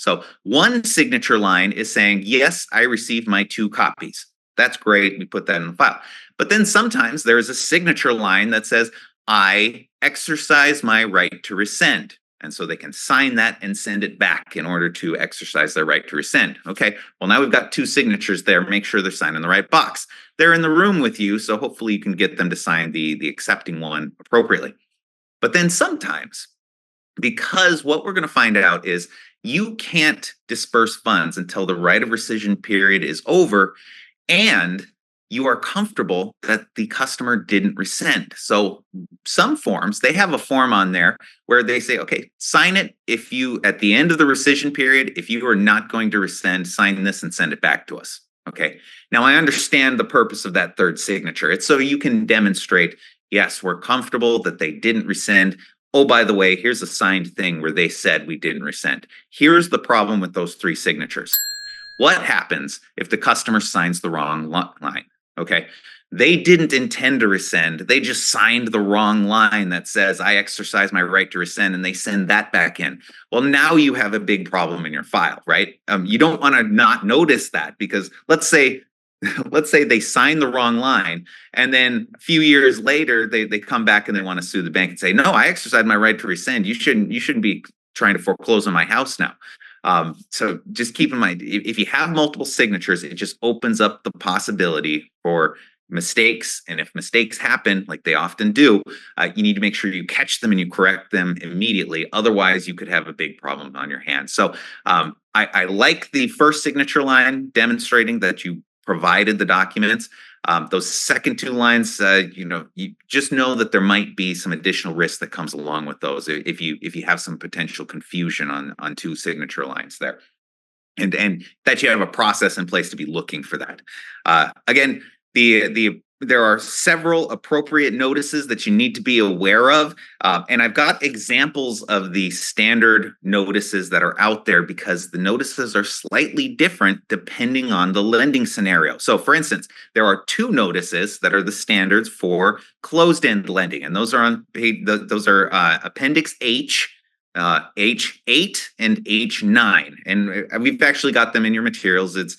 So one signature line is saying, yes, I received my 2 copies. That's great. We put that in the file. But then sometimes there is a signature line that says, I exercise my right to rescind. And so they can sign that and send it back in order to exercise their right to rescind. Okay, well, now we've got 2 signatures there. Make sure they're signed in the right box. They're in the room with you, so hopefully you can get them to sign the accepting one appropriately. But then sometimes, because what we're going to find out is you can't disperse funds until the right of rescission period is over and you are comfortable that the customer didn't rescind. So some forms, they have a form on there where they say, okay, sign it if you, at the end of the rescission period, if you are not going to rescind, sign this and send it back to us. Okay. Now I understand the purpose of that third signature. It's so you can demonstrate, yes, we're comfortable that they didn't rescind. Oh, by the way, here's a signed thing where they said we didn't rescind. Here's the problem with those 3 signatures. What happens if the customer signs the wrong line? Okay. They didn't intend to rescind. They just signed the wrong line that says, I exercise my right to rescind, and they send that back in. Well, now you have a big problem in your file, right? You don't want to not notice that, because let's say they sign the wrong line, and then a few years later they come back and they want to sue the bank and say, no, I exercised my right to rescind. You shouldn't be trying to foreclose on my house now. So just keep in mind, if you have multiple signatures, it just opens up the possibility for mistakes. And if mistakes happen, like they often do, you need to make sure you catch them and you correct them immediately. Otherwise, you could have a big problem on your hands. So I like the first signature line demonstrating that you provided the documents. Those second 2 lines, you just know that there might be some additional risk that comes along with those if you have some potential confusion on 2 signature lines there, and that you have a process in place to be looking for that. Again, there are several appropriate notices that you need to be aware of, and I've got examples of the standard notices that are out there because the notices are slightly different depending on the lending scenario. So, for instance, there are 2 notices that are the standards for closed-end lending, and those are on page. Those are Appendix H. H8 and H9, and we've actually got them in your materials. It's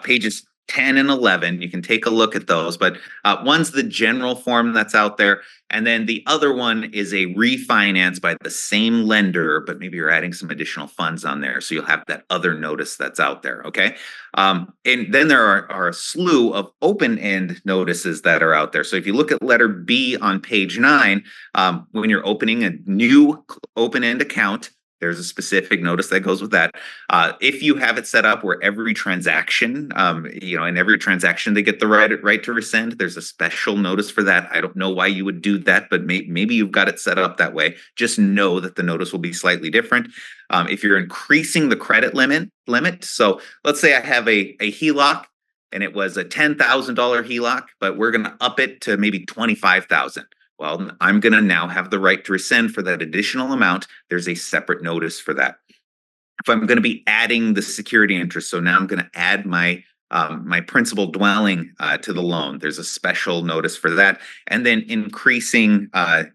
pages 10 and 11. You can take a look at those, but one's the general form that's out there, and then the other one is a refinance by the same lender, but maybe you're adding some additional funds on there, so you'll have that other notice that's out there. Okay, and then there are a slew of open-end notices that are out there. So if you look at letter B on page 9, when you're opening a new open-end account, there's a specific notice that goes with that. If you have it set up where every transaction, in every transaction they get the right to rescind, there's a special notice for that. I don't know why you would do that, but maybe you've got it set up that way. Just know that the notice will be slightly different. If you're increasing the credit limit, so let's say I have a HELOC and it was a $10,000 HELOC, but we're going to up it to maybe $25,000. Well, I'm going to now have the right to rescind for that additional amount. There's a separate notice for that. If I'm going to be adding the security interest, so now I'm going to add my principal dwelling to the loan, there's a special notice for that. And then increasing the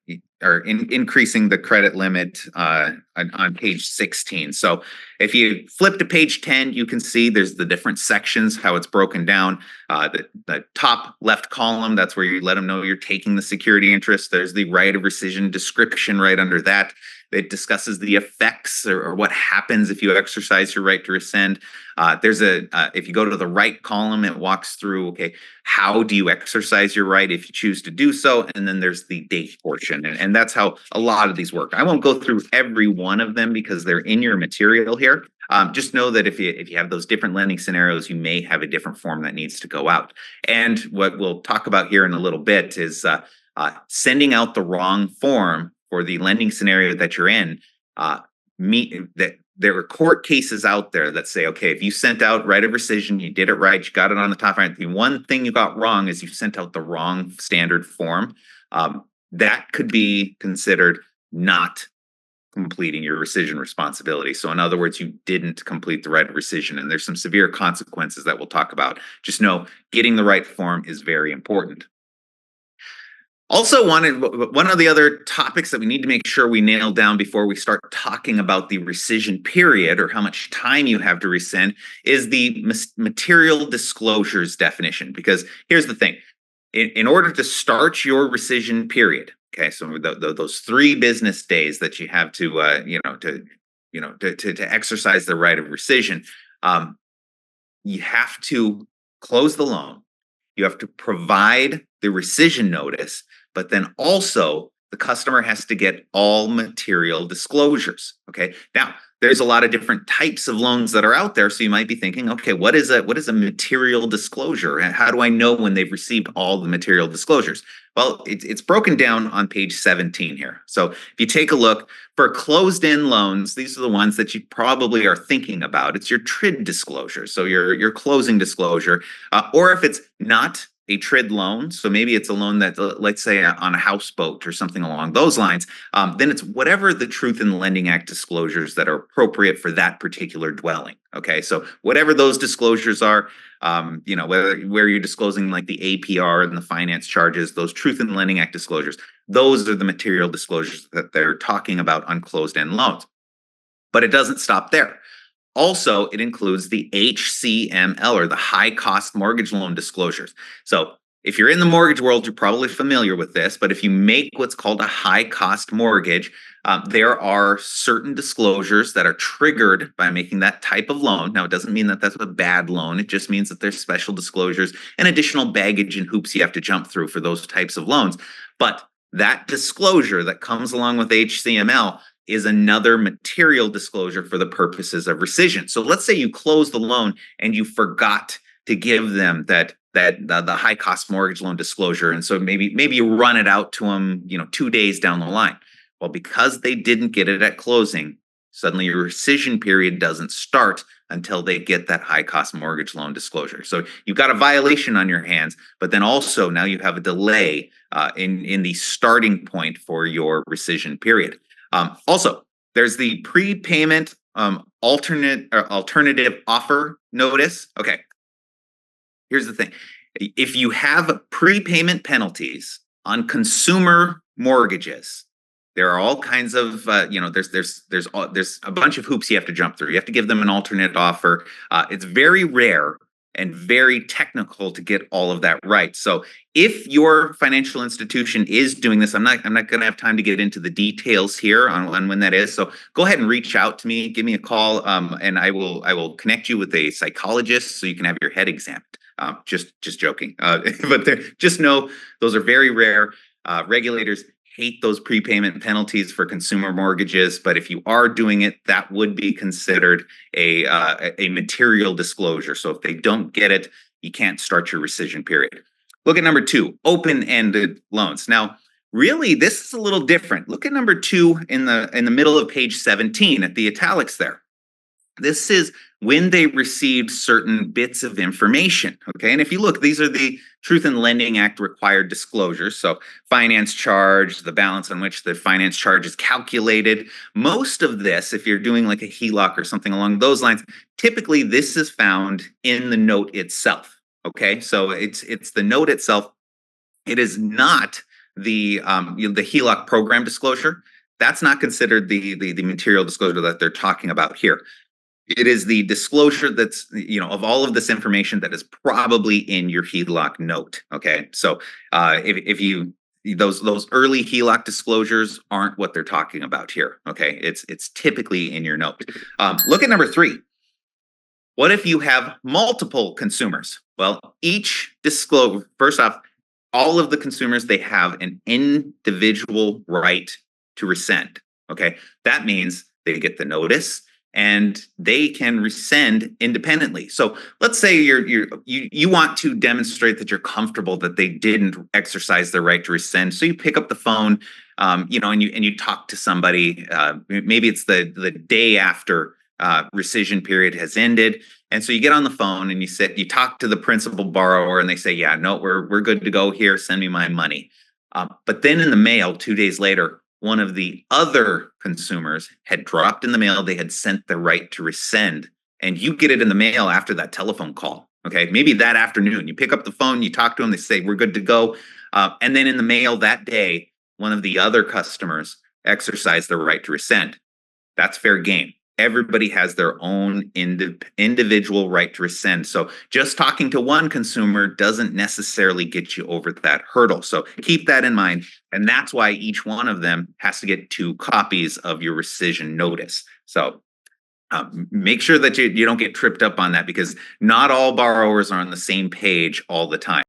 credit limit on page 16. So if you flip to page 10, you can see there's the different sections, how it's broken down. The top left column, that's where you let them know you're taking the security interest. There's the right of rescission description right under that. It discusses the effects or what happens if you exercise your right to rescind. If you go to the right column, it walks through, okay, how do you exercise your right if you choose to do so? And then there's the date portion. And that's how a lot of these work. I won't go through every one of them because they're in your material here. Just know that if you have those different lending scenarios, you may have a different form that needs to go out. And what we'll talk about here in a little bit is sending out the wrong form for the lending scenario that you're in. There are court cases out there that say, okay, if you sent out right of rescission, you did it right, you got it on the top right. The one thing you got wrong is you sent out the wrong standard form. That could be considered not completing your rescission responsibility. So in other words, you didn't complete the right of rescission, and there's some severe consequences that we'll talk about. Just know getting the right form is very important. Also, one of the other topics that we need to make sure we nail down before we start talking about the rescission period or how much time you have to rescind is the material disclosures definition. Because here's the thing, in order to start your rescission period, okay, so those 3 business days that you have to to exercise the right of rescission, you have to close the loan, you have to provide the rescission notice, but then also the customer has to get all material disclosures. Okay. Now, there's a lot of different types of loans that are out there. So you might be thinking, okay, what is a material disclosure? How do I know when they've received all the material disclosures? Well, it's broken down on page 17 here. So if you take a look for closed-end loans, these are the ones that you probably are thinking about. It's your TRID disclosure, so your closing disclosure, or if it's not a TRID loan, so maybe it's a loan that, let's say, on a houseboat or something along those lines, then it's whatever the Truth in Lending Act disclosures that are appropriate for that particular dwelling. Okay, so whatever those disclosures are, where you're disclosing like the APR and the finance charges, those Truth in Lending Act disclosures, those are the material disclosures that they're talking about on closed-end loans. But it doesn't stop there. Also, it includes the HCML, or the high cost mortgage loan disclosures. So if you're in the mortgage world, you're probably familiar with this, but if you make what's called a high cost mortgage, there are certain disclosures that are triggered by making that type of loan. Now, it doesn't mean that that's a bad loan. It just means that there's special disclosures and additional baggage and hoops you have to jump through for those types of loans. But that disclosure that comes along with HCML is another material disclosure for the purposes of rescission. So let's say you close the loan and you forgot to give them the high cost mortgage loan disclosure, and so maybe you run it out to them 2 days down the line. Well, because they didn't get it at closing, suddenly your rescission period doesn't start until they get that high cost mortgage loan disclosure. So you've got a violation on your hands, but then also now you have a delay in the starting point for your rescission period. Also, there's the prepayment alternative offer notice. Okay, here's the thing. If you have prepayment penalties on consumer mortgages, there are all kinds of there's a bunch of hoops you have to jump through. You have to give them an alternate offer. It's very rare and very technical to get all of that right. So if your financial institution is doing this, I'm not going to have time to get into the details here on when that is. So go ahead and reach out to me, give me a call, and I will connect you with a psychologist so you can have your head examined. Just joking, but just know those are very rare. Regulators hate those prepayment penalties for consumer mortgages, but if you are doing it, that would be considered a material disclosure. So if they don't get it, you can't start your rescission period. Look at number 2, open-ended loans. Now, really, this is a little different. Look at number 2 in the middle of page 17 at the italics there. This is when they received certain bits of information. Okay. And if you look, these are the Truth in Lending Act required disclosures. So finance charge, the balance on which the finance charge is calculated. Most of this, if you're doing like a HELOC or something along those lines, typically this is found in the note itself. Okay. So it's the note itself. It is not the HELOC program disclosure. That's not considered the material disclosure that they're talking about here. It is the disclosure that's, of all of this information that is probably in your HELOC note. Okay. So if you, those early HELOC disclosures aren't what they're talking about here. Okay. It's typically in your note. Look at number 3. What if you have multiple consumers? Well, each disclose, first off, all of the consumers, they have an individual right to rescind. Okay. That means they get the notice and they can rescind independently. So let's say you want to demonstrate that you're comfortable that they didn't exercise their right to rescind. So you pick up the phone, and you talk to somebody. Maybe it's the day after rescission period has ended, and so you get on the phone and you talk to the principal borrower, and they say, "Yeah, no, we're good to go here. Send me my money." But then in the mail, 2 days later, one of the other consumers had dropped in the mail. They had sent the right to rescind, and you get it in the mail after that telephone call. Okay, maybe that afternoon, you pick up the phone, you talk to them, they say, "We're good to go." And then in the mail that day, one of the other customers exercised their right to rescind. That's fair game. Everybody has their own individual right to rescind. So just talking to one consumer doesn't necessarily get you over that hurdle. So keep that in mind. And that's why each one of them has to get 2 copies of your rescission notice. So make sure that you don't get tripped up on that, because not all borrowers are on the same page all the time.